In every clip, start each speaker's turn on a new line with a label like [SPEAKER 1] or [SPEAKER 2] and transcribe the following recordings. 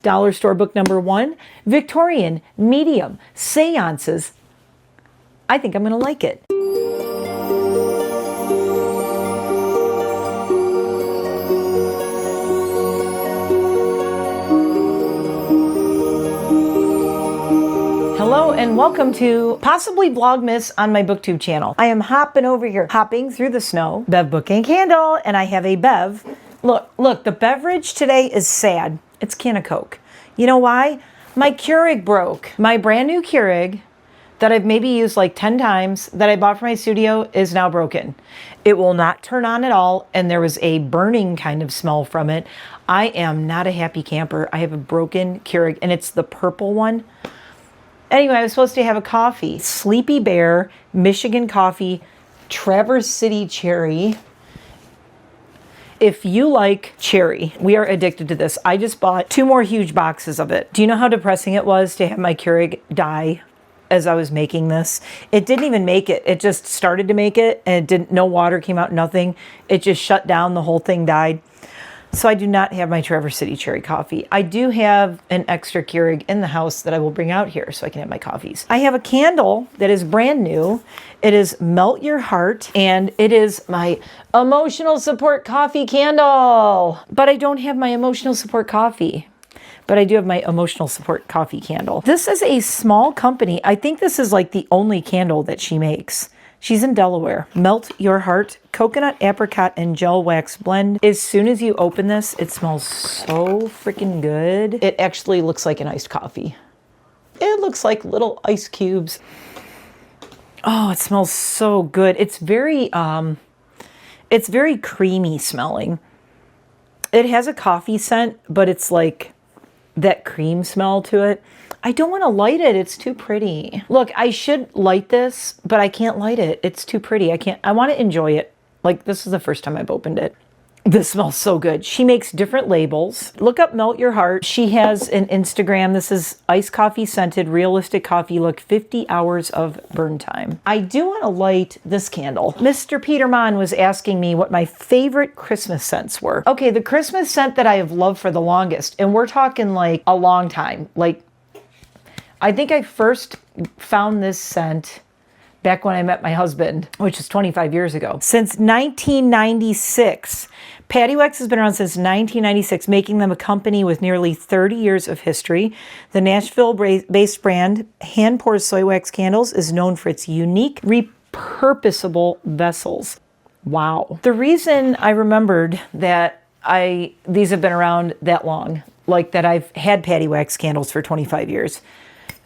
[SPEAKER 1] Dollar store book number 1, Victorian, medium, seances. I think I'm going to like it. Hello and welcome to possibly Vlogmas on my booktube channel. I am hopping over here, hopping through the snow, Bev Book and Candle, and I have a Bev. Look, the beverage today is sad. It's a can of Coke. You know why? My Keurig broke. My brand new Keurig that I've maybe used like 10 times that I bought for my studio is now broken. It will not turn on at all, and there was a burning kind of smell from it. I am not a happy camper. I have a broken Keurig, and it's the purple one. Anyway, I was supposed to have a coffee. Sleepy Bear, Michigan coffee, Traverse City cherry. If you like cherry, we are addicted to this. I just bought 2 more huge boxes of it. Do you know how depressing it was to have my Keurig die as I was making this? It didn't even make it. It just started to make it, and no water came out, nothing. It just shut down, the whole thing died. So I do not have my Traverse City cherry coffee. I do have an extra Keurig in the house that I will bring out here so I can have my coffees. I have a candle that is brand new. It is Melt Your Heart, and it is my emotional support coffee candle. But I don't have my emotional support coffee. But I do have my emotional support coffee candle. This is a small company. I think this is like the only candle that she makes. She's in Delaware. Melt Your Heart Coconut, Apricot, and Gel Wax Blend. As soon as you open this, it smells so freaking good. It actually looks like an iced coffee. It looks like little ice cubes. Oh, it smells so good. It's very creamy smelling. It has a coffee scent, but it's like that cream smell to it. I don't want to light it. It's too pretty. Look, I should light this, but I can't light it. It's too pretty. I want to enjoy it. Like, this is the first time I've opened it. This smells so good. She makes different labels. Look up Melt Your Heart. She has an Instagram. This is iced coffee scented, realistic coffee look, 50 hours of burn time. I do want to light this candle. Mr. Peterman was asking me what my favorite Christmas scents were. Okay, the Christmas scent that I have loved for the longest, and we're talking like a long time, like I think I first found this scent back when I met my husband, which is 25 years ago. Since 1996. Patty Wax has been around since 1996, making them a company with nearly 30 years of history. The Nashville-based brand Hand Poured Soy Wax Candles is known for its unique, repurposable vessels. Wow. The reason I remembered that these have been around that long, like that I've had Patty Wax candles for 25 years.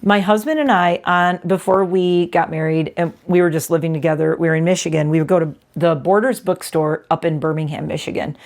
[SPEAKER 1] My husband and I, before we got married and we were just living together, we were in Michigan. We would go to the Borders bookstore up in Birmingham, Michigan.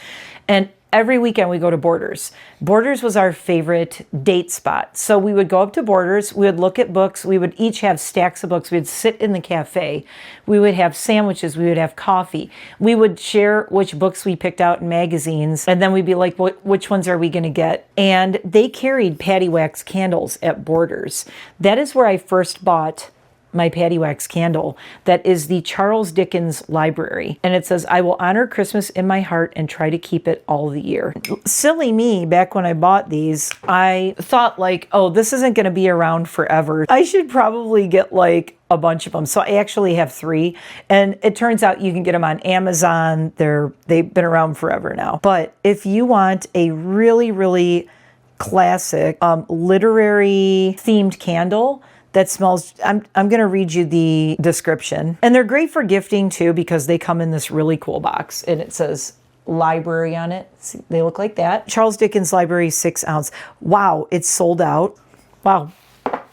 [SPEAKER 1] And every weekend we go to Borders. Borders was our favorite date spot. So we would go up to Borders. We would look at books. We would each have stacks of books. We would sit in the cafe. We would have sandwiches. We would have coffee. We would share which books we picked out in magazines. And then we'd be like, which ones are we going to get? And they carried Patty Wax candles at Borders. That is where I first bought my Patty Wax candle. That is the Charles Dickens Library. And it says, I will honor Christmas in my heart and try to keep it all the year. Silly me, back when I bought these, I thought like, oh, this isn't going to be around forever. I should probably get like a bunch of them. So I actually have 3. And it turns out you can get them on Amazon. They've been around forever now. But if you want a really, really classic literary themed candle, that smells, I'm going to read you the description. And they're great for gifting too, because they come in this really cool box and it says library on it. See, they look like that. Charles Dickens Library 6 ounce. Wow, it's sold out. Wow.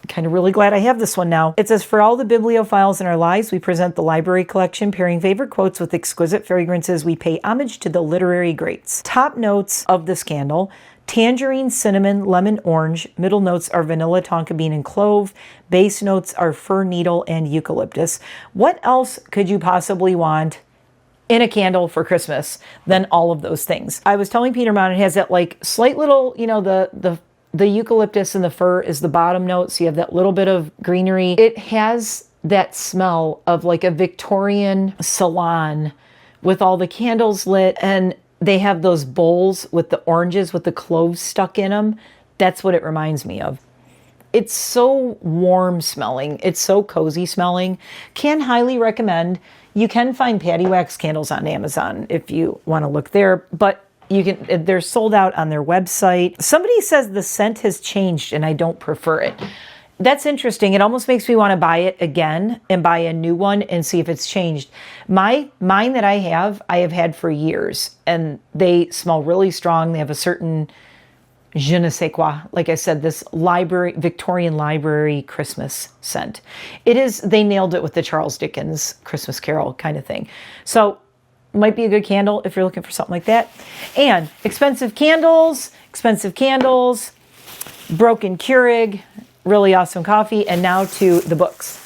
[SPEAKER 1] Kind of really glad I have this one now. It says, for all the bibliophiles in our lives, we present the library collection, pairing favorite quotes with exquisite fragrances. We pay homage to the literary greats. Top notes of this candle: tangerine, cinnamon, lemon, orange. Middle notes are vanilla, tonka bean, and clove. Base notes are fir needle and eucalyptus. What else could you possibly want in a candle for Christmas than all of those things? I was telling Peter Mon, it has that like slight little, you know, the eucalyptus and the fir is the bottom note. So you have that little bit of greenery. It has that smell of like a Victorian salon with all the candles lit, and they have those bowls with the oranges with the cloves stuck in them. That's what it reminds me of. It's so warm smelling. It's so cozy smelling. Can highly recommend. You can find patty wax candles on Amazon if you want to look there, but they're sold out on their website. Somebody says the scent has changed and I don't prefer it. That's interesting. It almost makes me want to buy it again and buy a new one and see if it's changed. Mine that I have had for years, and they smell really strong. They have a certain je ne sais quoi. Like I said, this Victorian library Christmas scent. They nailed it with the Charles Dickens Christmas Carol kind of thing. So might be a good candle if you're looking for something like that. And expensive candles, broken Keurig, really awesome coffee, and now to the books.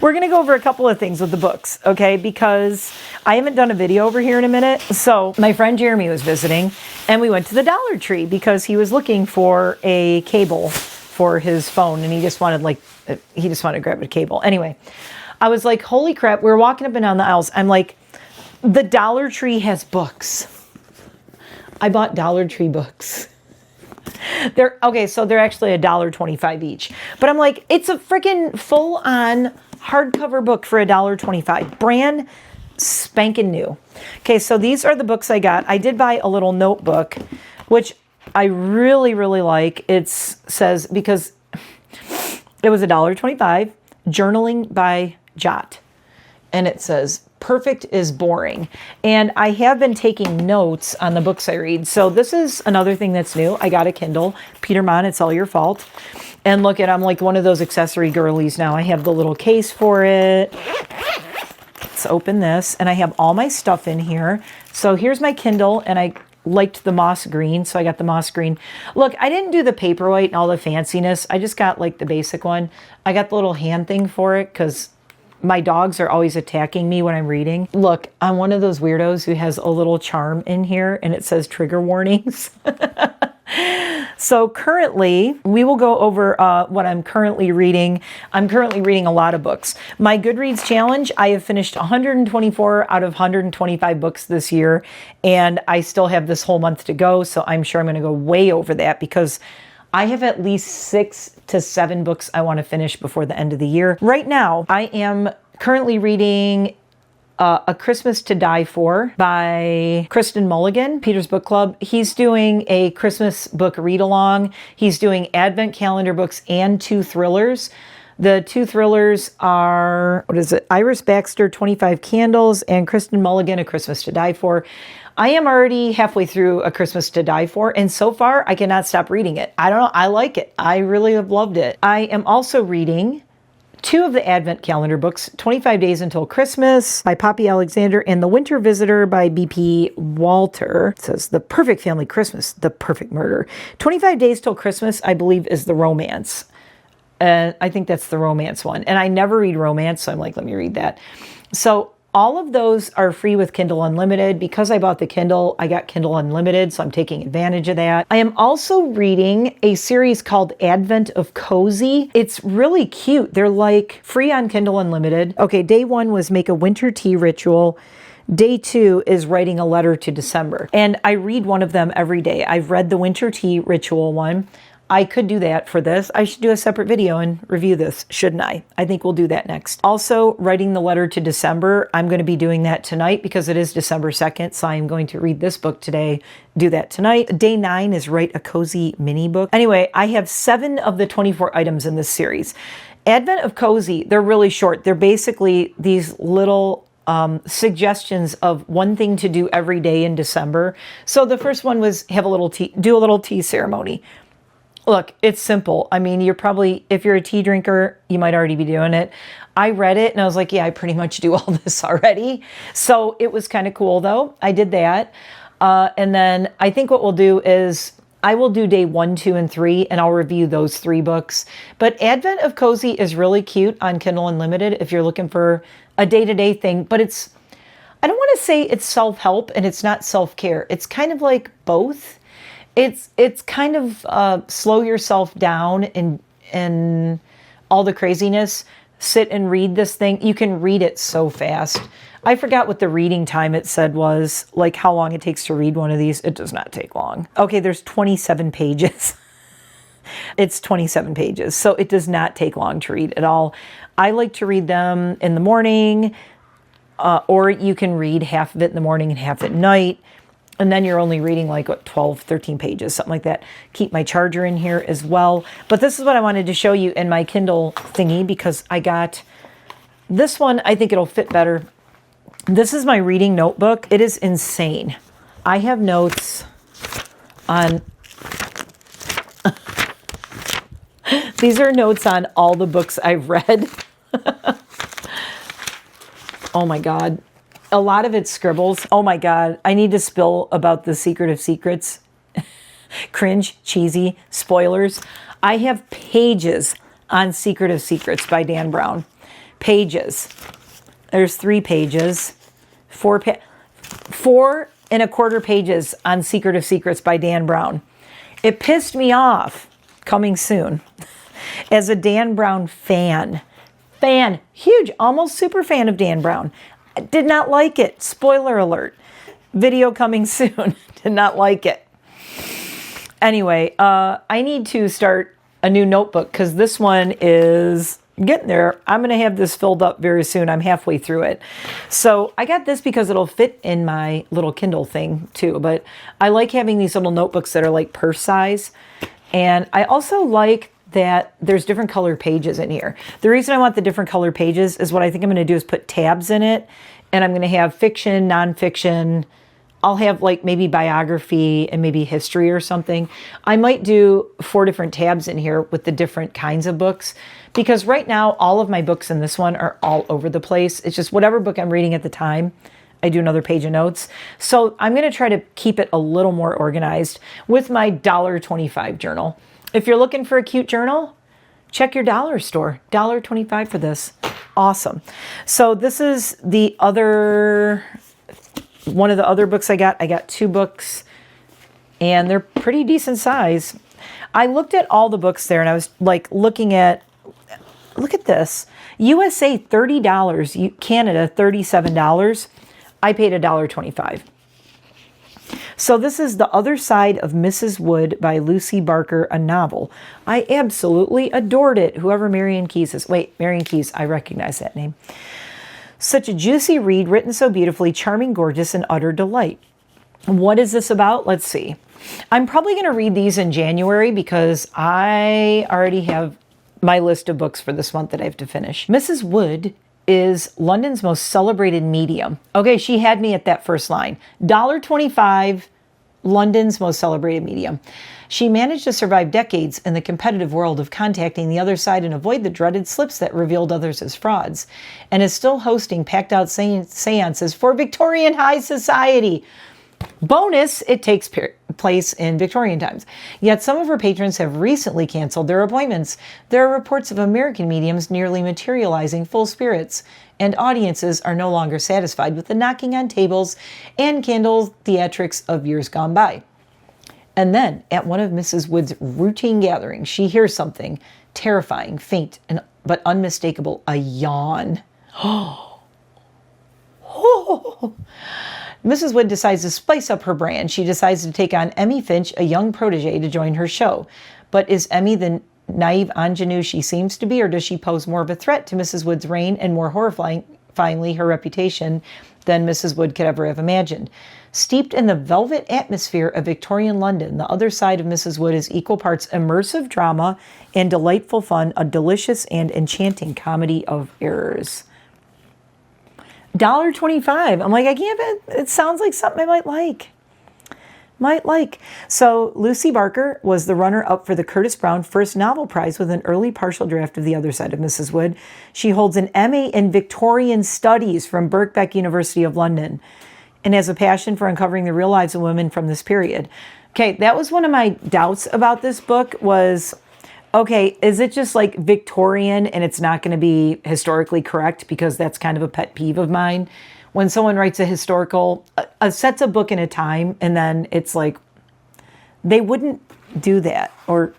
[SPEAKER 1] We're going to go over a couple of things with the books, okay? Because I haven't done a video over here in a minute. So my friend Jeremy was visiting, and we went to the Dollar Tree because he was looking for a cable for his phone, and he just wanted to grab a cable. Anyway, I was like, holy crap, we were walking up and down the aisles. I'm like, the Dollar Tree has books. I bought Dollar Tree books. They're actually $1.25 each. But I'm like, it's a freaking full-on hardcover book for $1.25. Brand spanking new. Okay, so these are the books I got. I did buy a little notebook, which I really, really like. It says, because it was $1.25, Journaling by Jot. And it says, perfect is boring. And I have been taking notes on the books I read. So this is another thing that's new. I got a Kindle. Peter Mon, it's all your fault. And look I'm like one of those accessory girlies now. I have the little case for it. Let's open this. And I have all my stuff in here. So here's my Kindle, and I liked the moss green, so I got the moss green. Look, I didn't do the paperweight and all the fanciness. I just got like the basic one. I got the little hand thing for it because my dogs are always attacking me when I'm reading. Look, I'm one of those weirdos who has a little charm in here and it says trigger warnings. So currently, we will go over what I'm currently reading. I'm currently reading a lot of books. My Goodreads challenge, I have finished 124 out of 125 books this year, and I still have this whole month to go, so I'm sure I'm going to go way over that because I have at least 6 to 7 books I want to finish before the end of the year. Right now, I am currently reading A Christmas to Die For by Kristen Mulligan, Peter's Book Club. He's doing a Christmas book read-along. He's doing Advent calendar books and 2 thrillers. The 2 thrillers are, Iris Baxter, 25 Candles, and Kristen Mulligan, A Christmas to Die For. I am already halfway through A Christmas to Die For, and so far I cannot stop reading it. I don't know, I like it. I really have loved it. I am also reading 2 of the Advent calendar books, 25 Days Until Christmas by Poppy Alexander and The Winter Visitor by B.P. Walter. It says The Perfect Family Christmas, The Perfect Murder. 25 Days Till Christmas, I believe, is the romance. And I think that's the romance one. And I never read romance, so I'm like, let me read that. So all of those are free with Kindle Unlimited. Because I bought the Kindle, I got Kindle Unlimited, so I'm taking advantage of that. I am also reading a series called Advent of Cozy. It's really cute. They're like free on Kindle Unlimited. Okay, day 1 was make a winter tea ritual. Day 2 is writing a letter to December. And I read one of them every day. I've read the winter tea ritual one. I could do that for this. I should do a separate video and review this, shouldn't I? I think we'll do that next. Also, writing the letter to December. I'm going to be doing that tonight because it is December 2nd, so I'm going to read this book today, do that tonight. Day 9 is write a cozy mini book. Anyway, I have 7 of the 24 items in this series. Advent of Cozy, they're really short. They're basically these little suggestions of one thing to do every day in December. So the first one was do a little tea ceremony. Look, it's simple. I mean, if you're a tea drinker, you might already be doing it. I read it and I was like, yeah, I pretty much do all this already. So it was kind of cool though. I did that. And then I think what we'll do is I will do day 1, 2, and 3, and I'll review those 3 books. But Advent of Cozy is really cute on Kindle Unlimited if you're looking for a day-to-day thing. But I don't want to say it's self-help and it's not self-care. It's kind of like both. It's kind of slow yourself down in all the craziness. Sit and read this thing. You can read it so fast. I forgot what the reading time it said was, like how long it takes to read one of these. It does not take long. Okay, there's 27 pages. It's 27 pages, so it does not take long to read at all. I like to read them in the morning, or you can read half of it in the morning and half at night. And then you're only reading like, what, 12, 13 pages, something like that. Keep my charger in here as well. But this is what I wanted to show you in my Kindle thingy, because I got this one. I think it'll fit better. This is my reading notebook. It is insane. I have notes on... These are notes on all the books I've read. Oh my God. A lot of it's scribbles. Oh my God. I need to spill about The Secret of Secrets. Cringe, cheesy, spoilers. I have pages on Secret of Secrets by Dan Brown. Pages. There's 3 pages. 4.25 pages on Secret of Secrets by Dan Brown. It pissed me off. Coming soon. As a Dan Brown fan. Huge, almost super fan of Dan Brown. I did not like it. Spoiler alert. Video coming soon. Did not like it. Anyway, I need to start a new notebook because this one is getting there. I'm going to have this filled up very soon. I'm halfway through it. So I got this because it'll fit in my little Kindle thing too. But I like having these little notebooks that are like purse size. And I also like that there's different color pages in here. The reason I want the different color pages is what I think I'm going to do is put tabs in it. And I'm going to have fiction, nonfiction. I'll have like maybe biography and maybe history or something. I might do 4 different tabs in here with the different kinds of books. Because right now, all of my books in this one are all over the place. It's just whatever book I'm reading at the time, I do another page of notes. So I'm going to try to keep it a little more organized with my $1.25 journal. If you're looking for a cute journal, check your dollar store. $1.25 for this. Awesome. So this is the other, one of the other books I got. I got 2 books and they're pretty decent size. I looked at all the books there and I was like looking at, look at this. USA $30, Canada $37. I paid $1.25. So this is The Other Side of Mrs. Wood by Lucy Barker, a novel. I absolutely adored it. Whoever Marion Keyes is. Wait, Marion Keyes, I recognize that name. Such a juicy read, written so beautifully, charming, gorgeous, and utter delight. What is this about? Let's see. I'm probably going to read these in January because I already have my list of books for this month that I have to finish. Mrs. Wood is London's most celebrated medium. Okay, she had me at that first line. $1.25, London's most celebrated medium. She managed to survive decades in the competitive world of contacting the other side and avoid the dreaded slips that revealed others as frauds, and is still hosting packed-out seances for Victorian high society. Bonus, it takes place in Victorian times. Yet some of her patrons have recently canceled their appointments. There are reports of American mediums nearly materializing full spirits, and audiences are no longer satisfied with the knocking on tables and candle theatrics of years gone by. And then, at one of Mrs. Wood's routine gatherings, she hears something terrifying, faint, but unmistakable, a yawn. Mrs. Wood decides to spice up her brand. She decides to take on Emmy Finch, a young protege, to join her show. But is Emmy the naive ingenue she seems to be, or does she pose more of a threat to Mrs. Wood's reign and more horrifyingly her reputation than Mrs. Wood could ever have imagined? Steeped in the velvet atmosphere of Victorian London, The Other Side of Mrs. Wood is equal parts immersive drama and delightful fun, a delicious and enchanting comedy of errors. $1.25. I'm like, I can't, it sounds like something I might like. So Lucy Barker was the runner-up for the Curtis Brown First Novel Prize with an early partial draft of The Other Side of Mrs. Wood. She holds an MA in Victorian Studies from Birkbeck University of London and has a passion for uncovering the real lives of women from this period. Okay, that was one of my doubts about this book was, okay, is it just like Victorian and it's not going to be historically correct? Because that's kind of a pet peeve of mine. When someone writes a historical, sets a book in a time, and then it's like, they wouldn't do that or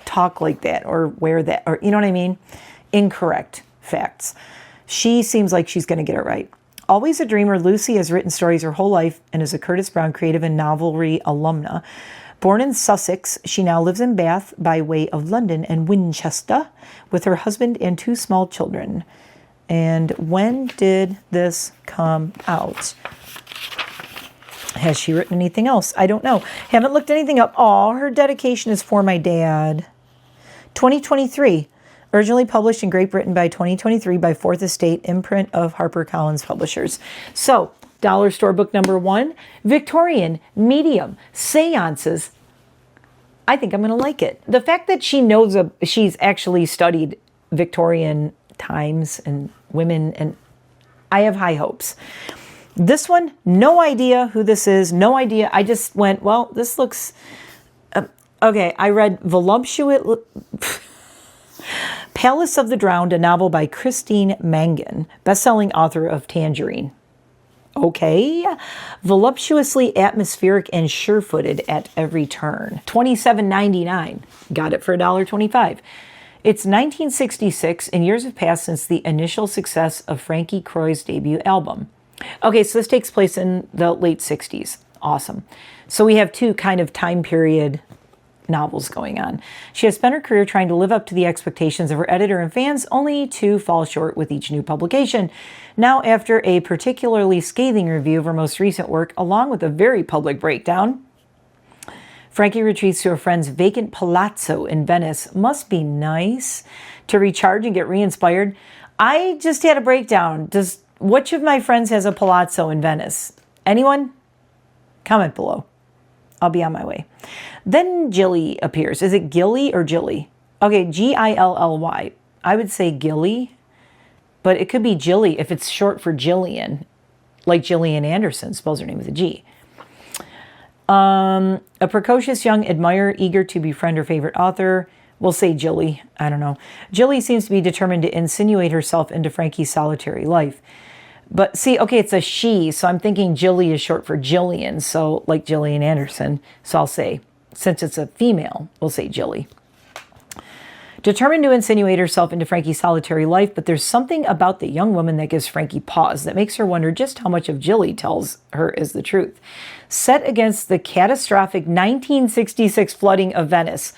[SPEAKER 1] talk like that or wear that, or you know what I mean? Incorrect facts. She seems like she's going to get it right. Always a dreamer, Lucy has written stories her whole life and is a Curtis Brown creative and novelry alumna. Born in Sussex, she now lives in Bath by way of London and Winchester with her husband and 2 small children. And when did this come out? Has she written anything else? I don't know. Haven't looked anything up. Oh, her dedication is for my dad. 2023. Originally published in Great Britain by 2023 by Fourth Estate imprint of HarperCollins Publishers. So, dollar store book number 1, Victorian, medium, seances. I think I'm going to like it. The fact that she knows, she's actually studied Victorian times and women, and I have high hopes. This one, no idea who this is, no idea. I just went, well, this looks, okay, I read Voluptuous, Palace of the Drowned, a novel by Christine Mangan, best-selling author of Tangerine. Okay, voluptuously atmospheric and sure-footed at every turn. $27.99. Got it for $1.25. It's 1966, and years have passed since the initial success of Frankie Croy's debut album. Okay, so this takes place in the late 60s. Awesome. So we have 2 kind of time period novels going on. She has spent her career trying to live up to the expectations of her editor and fans, only to fall short with each new publication. Now, after a particularly scathing review of her most recent work, along with a very public breakdown, Frankie retreats to a friend's vacant palazzo in Venice. Must be nice to recharge and get re-inspired. I just had a breakdown. Which of my friends has a palazzo in Venice? Anyone? Comment below. I'll be on my way. Then Jilly appears. Is it Gilly or Jilly? Okay, Gilly. I would say Gilly, but it could be Jilly if it's short for Jillian, like Gillian Anderson spells her name with a G. A precocious young admirer eager to befriend her favorite author. We'll say Jilly. I don't know. Jilly seems to be determined to insinuate herself into Frankie's solitary life. But see, okay, it's a she, so I'm thinking Jilly is short for Jillian, so like Gillian Anderson. So I'll say, since it's a female, we'll say Jilly. Determined to insinuate herself into Frankie's solitary life, but there's something about the young woman that gives Frankie pause that makes her wonder just how much of Jilly tells her is the truth. Set against the catastrophic 1966 flooding of Venice.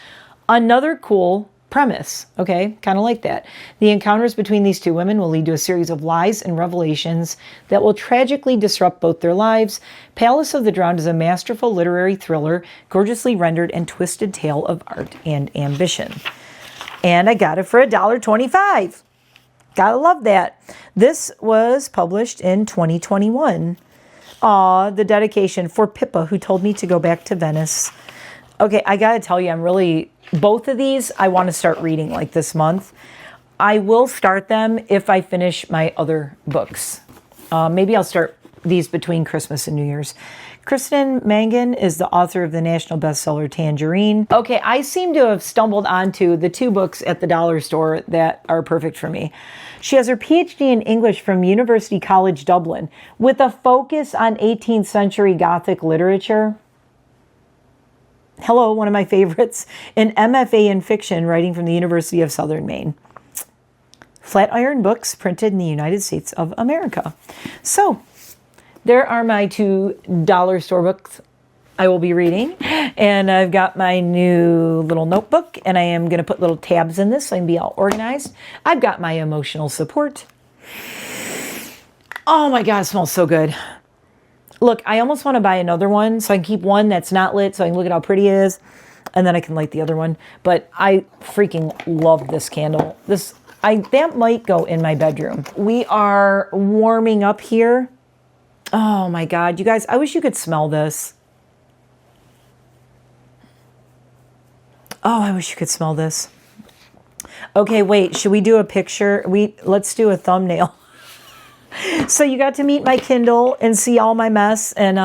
[SPEAKER 1] Another cool premise, okay? Kind of like that. The encounters between these 2 women will lead to a series of lies and revelations that will tragically disrupt both their lives. Palace of the Drowned is a masterful literary thriller, gorgeously rendered and twisted tale of art and ambition. And I got it for $1.25. Gotta love that. This was published in 2021. Aw, the dedication for Pippa, who told me to go back to Venice. Okay, I gotta tell you, both of these I want to start reading like this month. I will start them if I finish my other books. Maybe I'll start these between Christmas and New Year's. Christine Mangan is the author of the national bestseller Tangerine. Okay, I seem to have stumbled onto the 2 books at the dollar store that are perfect for me. She has her PhD in English from University College Dublin with a focus on 18th century Gothic literature. Hello, one of my favorites. An MFA in fiction, writing from the University of Southern Maine. Flatiron Books, printed in the United States of America. So, there are my 2 dollar store books I will be reading. And I've got my new little notebook, and I am going to put little tabs in this so I can be all organized. I've got my emotional support. Oh my God, it smells so good. Look, I almost want to buy another one so I can keep one that's not lit so I can look at how pretty it is. And then I can light the other one. But I freaking love this candle. That might go in my bedroom. We are warming up here. Oh my God, you guys, I wish you could smell this. Oh, I wish you could smell this. Okay, wait, should we do a picture? Let's do a thumbnail. So you got to meet my Kindle and see all my mess and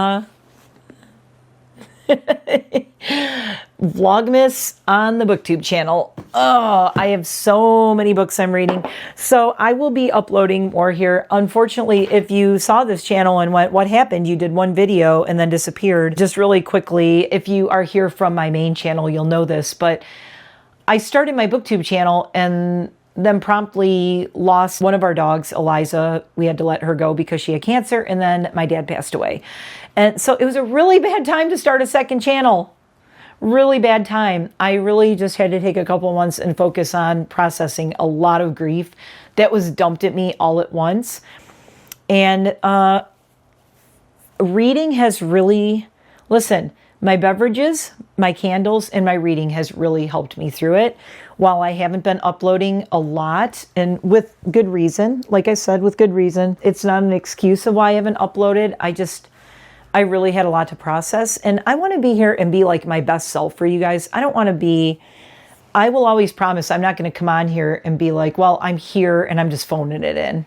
[SPEAKER 1] Vlogmas on the BookTube channel. Oh, I have so many books I'm reading. So I will be uploading more here. Unfortunately, if you saw this channel and went, what happened? You did one video and then disappeared. Just really quickly, if you are here from my main channel, you'll know this, but I started my BookTube channel and then promptly lost one of our dogs, Eliza. We had to let her go because she had cancer, and then my dad passed away. And so it was a really bad time to start a second channel. really bad time. I really just had to take a couple months and focus on processing a lot of grief that was dumped at me all at once. And reading has really, listen, my beverages, my candles, and my reading has really helped me through it. While I haven't been uploading a lot, and with good reason, like I said, with good reason, it's not an excuse of why I haven't uploaded. I really had a lot to process, and I want to be here and be like my best self for you guys. I don't want to be, I will always promise I'm not going to come on here and be like, well, I'm here and I'm just phoning it in.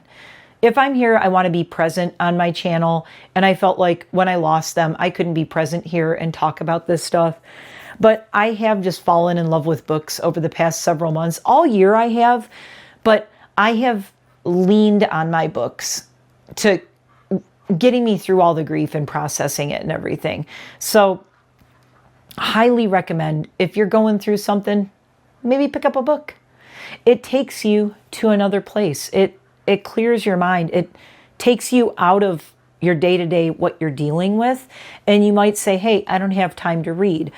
[SPEAKER 1] If I'm here, I want to be present on my channel, and I felt like when I lost them, I couldn't be present here and talk about this stuff. But I have just fallen in love with books over the past several months. All year I have, but I have leaned on my books to getting me through all the grief and processing it and everything. So highly recommend, if you're going through something, maybe pick up a book. It takes you to another place. It clears your mind. It takes you out of your day-to-day, what you're dealing with. And you might say, hey, I don't have time to read.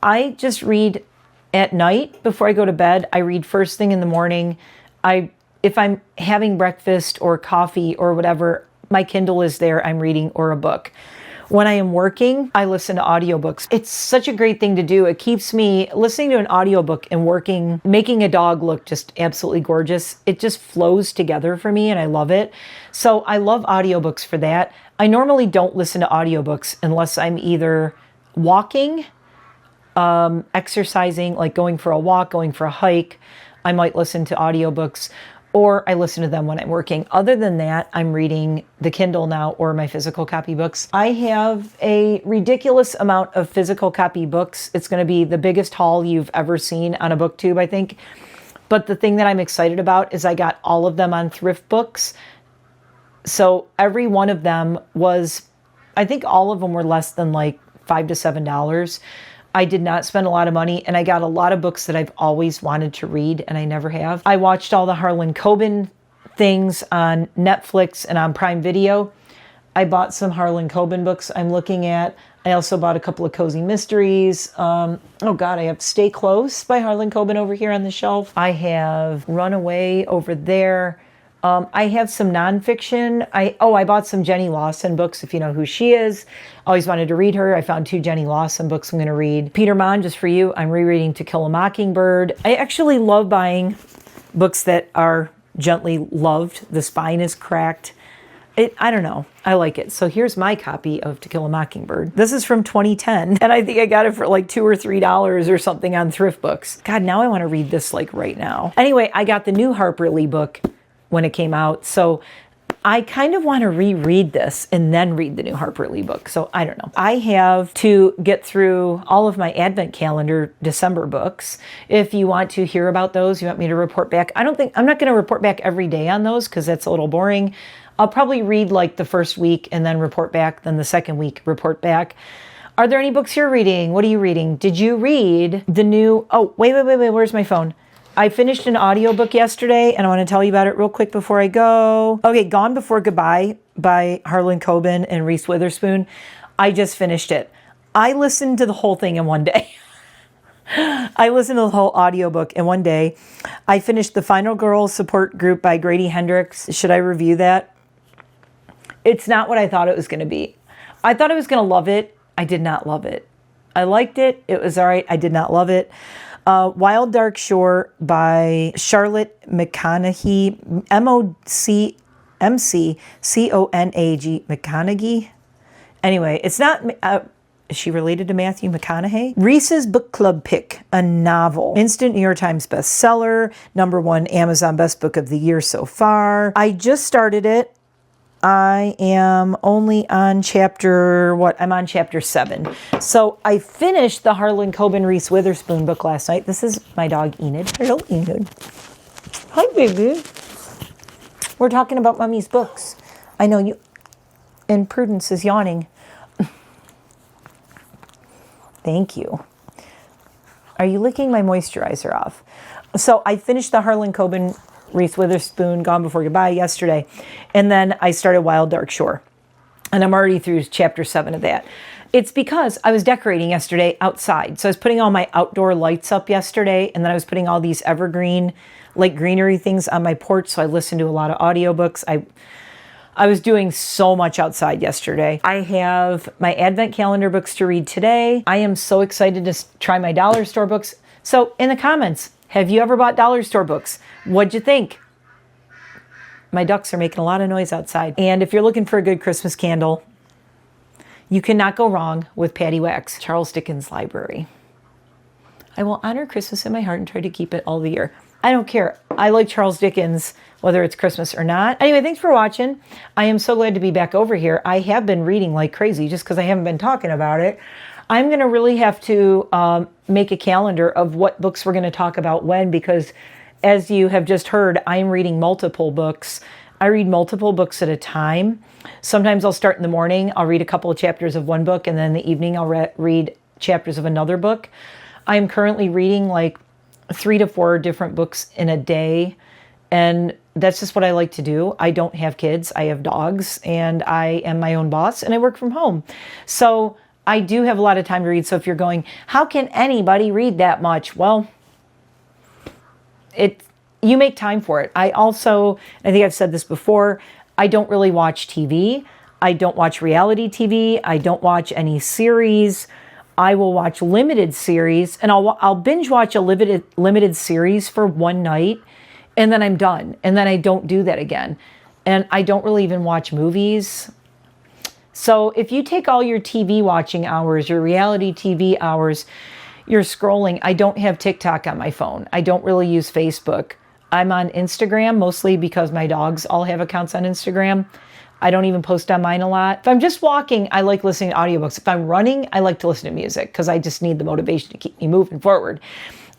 [SPEAKER 1] I just read at night before I go to bed. I read first thing in the morning. If I'm having breakfast or coffee or whatever, my Kindle is there, I'm reading, or a book. When I am working, I listen to audiobooks. It's such a great thing to do. It keeps me listening to an audiobook and working, making a dog look just absolutely gorgeous. It just flows together for me and I love it. So I love audiobooks for that. I normally don't listen to audiobooks unless I'm either walking, exercising, like going for a walk, going for a hike. I might listen to audiobooks, or I listen to them when I'm working. Other than that, I'm reading the Kindle now or my physical copy books. I have a ridiculous amount of physical copy books. It's going to be the biggest haul you've ever seen on a booktube, I think. But the thing that I'm excited about is I got all of them on Thrift Books. So every one of them was, I think all of them were less than like $5 to $7. I did not spend a lot of money, and I got a lot of books that I've always wanted to read, and I never have. I watched all the Harlan Coben things on Netflix and on Prime Video. I bought some Harlan Coben books I'm looking at. I also bought a couple of cozy mysteries. Oh God, I have Stay Close by Harlan Coben over here on the shelf. I have Runaway over there. I have some nonfiction. I bought some Jenny Lawson books, if you know who she is. Always wanted to read her. I found 2 Jenny Lawson books I'm going to read. Peter Mon, just for you, I'm rereading To Kill a Mockingbird. I actually love buying books that are gently loved. The spine is cracked. I don't know. I like it. So here's my copy of To Kill a Mockingbird. This is from 2010, and I think I got it for like $2 or $3 or something on Thrift Books. God, now I want to read this like right now. Anyway, I got the new Harper Lee book when it came out. So I kind of want to reread this and then read the new Harper Lee book. So I don't know. I have to get through all of my Advent calendar December books. If you want to hear about those, you want me to report back. I'm not going to report back every day on those because that's a little boring. I'll probably read like the first week and then report back. Then the second week, report back. Are there any books you're reading? What are you reading? Did you read the new, oh, wait, where's my phone? I finished an audiobook yesterday, and I want to tell you about it real quick before I go. Okay, Gone Before Goodbye by Harlan Coben and Reese Witherspoon. I just finished it. I listened to the whole thing in one day. I listened to the whole audiobook in one day. I finished The Final Girl Support Group by Grady Hendrix. Should I review that? It's not what I thought it was going to be. I thought I was going to love it. I did not love it. I liked it. It was all right. I did not love it. Wild Dark Shore by Charlotte McConaughey, McConaughey, McConaughey. Anyway, it's not, is she related to Matthew McConaughey? Reese's Book Club Pick, a novel. Instant New York Times bestseller, #1 Amazon Best Book of the Year so far. I just started it. I am only on I'm on chapter 7. So I finished the Harlan Coben Reese Witherspoon book last night. This is my dog Enid. Hello, Enid. Hi, baby. We're talking about Mommy's books. I know you, and Prudence is yawning. Thank you. Are you licking my moisturizer off? So I finished the Harlan Coben Reese Witherspoon Gone Before Goodbye yesterday, and then I started Wild Dark Shore. And I'm already through chapter 7 of that. It's because I was decorating yesterday outside. So I was putting all my outdoor lights up yesterday, and then I was putting all these evergreen, like greenery things on my porch. So I listened to a lot of audiobooks. I was doing so much outside yesterday. I have my advent calendar books to read today. I am so excited to try my dollar store books. So in the comments, have you ever bought dollar store books? What'd you think? My ducks are making a lot of noise outside. And if you're looking for a good Christmas candle, you cannot go wrong with Patty Wax, Charles Dickens Library. I will honor Christmas in my heart and try to keep it all the year. I don't care. I like Charles Dickens, whether it's Christmas or not. Anyway, thanks for watching. I am so glad to be back over here. I have been reading like crazy just because I haven't been talking about it. I'm going to really have to make a calendar of what books we're going to talk about when, because as you have just heard, I'm reading multiple books. I read multiple books at a time. Sometimes I'll start in the morning. I'll read a couple of chapters of one book, and then in the evening I'll read chapters of another book. I'm currently reading like 3 to 4 different books in a day, and that's just what I like to do. I don't have kids. I have dogs, and I am my own boss, and I work from home. So I do have a lot of time to read. So if you're going, how can anybody read that much? Well, you make time for it. I think I've said this before, I don't really watch TV. I don't watch reality TV. I don't watch any series. I will watch limited series, and I'll binge watch a limited series for one night, and then I'm done. And then I don't do that again. And I don't really even watch movies. So if you take all your TV watching hours, your reality TV hours, you're scrolling. I don't have TikTok on my phone. I don't really use Facebook. I'm on Instagram mostly because my dogs all have accounts on Instagram. I don't even post on mine a lot. If I'm just walking, I like listening to audiobooks. If I'm running, I like to listen to music because I just need the motivation to keep me moving forward.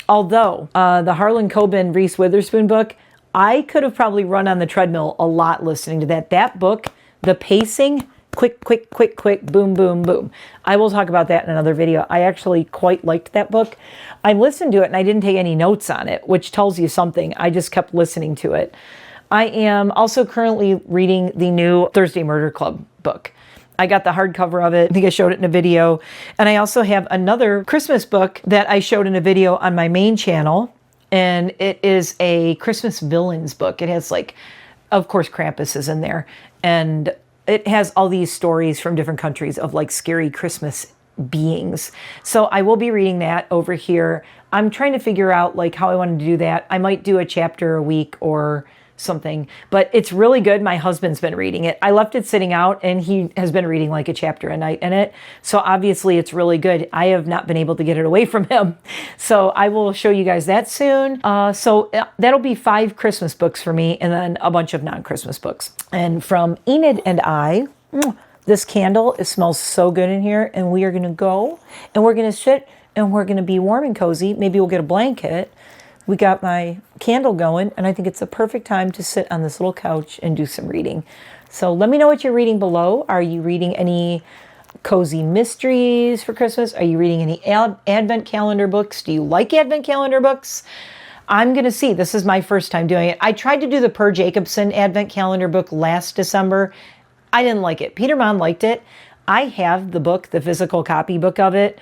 [SPEAKER 1] Although the Harlan Coben Reese Witherspoon book, I could have probably run on the treadmill a lot listening to that. That book, the pacing, quick, quick, quick, quick, boom, boom, boom. I will talk about that in another video. I actually quite liked that book. I listened to it and I didn't take any notes on it, which tells you something. I just kept listening to it. I am also currently reading the new Thursday Murder Club book. I got the hardcover of it. I think I showed it in a video. And I also have another Christmas book that I showed in a video on my main channel. And it is a Christmas villains book. It has like, of course, Krampus is in there. And it has all these stories from different countries of like scary Christmas beings. So I will be reading that over here. I'm trying to figure out like how I want to do that. I might do a chapter a week or something, but it's really good. My husband's been reading it. I left it sitting out and he has been reading like a chapter a night in it. So obviously it's really good. I have not been able to get it away from him. So I will show you guys that soon. So that'll be 5 Christmas books for me and then a bunch of non-Christmas books. And from Enid and I, this candle, it smells so good in here, and we are going to go and we're going to sit and we're going to be warm and cozy. Maybe we'll get a blanket. We got my candle going, and I think it's a perfect time to sit on this little couch and do some reading. So let me know what you're reading below. Are you reading any cozy mysteries for Christmas? Are you reading any advent calendar books? Do you like advent calendar books? I'm going to see. This is my first time doing it. I tried to do the Per Jacobson advent calendar book last December. I didn't like it. Peter Mon liked it. I have the book, the physical copy book of it.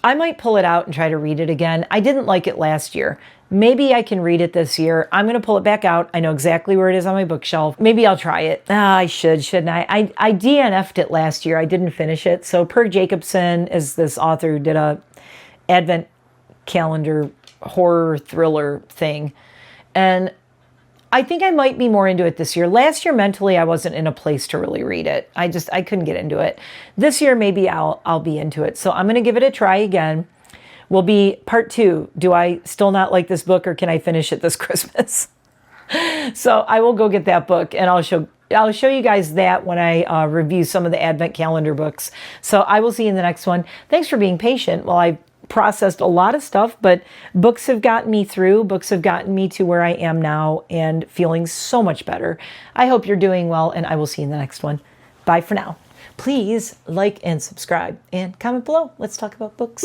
[SPEAKER 1] I might pull it out and try to read it again. I didn't like it last year. Maybe I can read it this year. I'm going to pull it back out. I know exactly where it is on my bookshelf. Maybe I'll try it. I shouldn't I? I DNF'd it last year. I didn't finish it. So Per Jacobson is this author who did a advent calendar horror thriller thing. And I think I might be more into it this year. Last year, mentally, I wasn't in a place to really read it. I couldn't get into it. This year, maybe I'll be into it. So I'm going to give it a try again. Will be part 2. Do I still not like this book, or can I finish it this Christmas? So I will go get that book, and I'll show you guys that when I review some of the Advent calendar books. So I will see you in the next one. Thanks for being patient while I processed a lot of stuff, but books have gotten me through. Books have gotten me to where I am now and feeling so much better. I hope you're doing well, and I will see you in the next one. Bye for now. Please like and subscribe and comment below. Let's talk about books.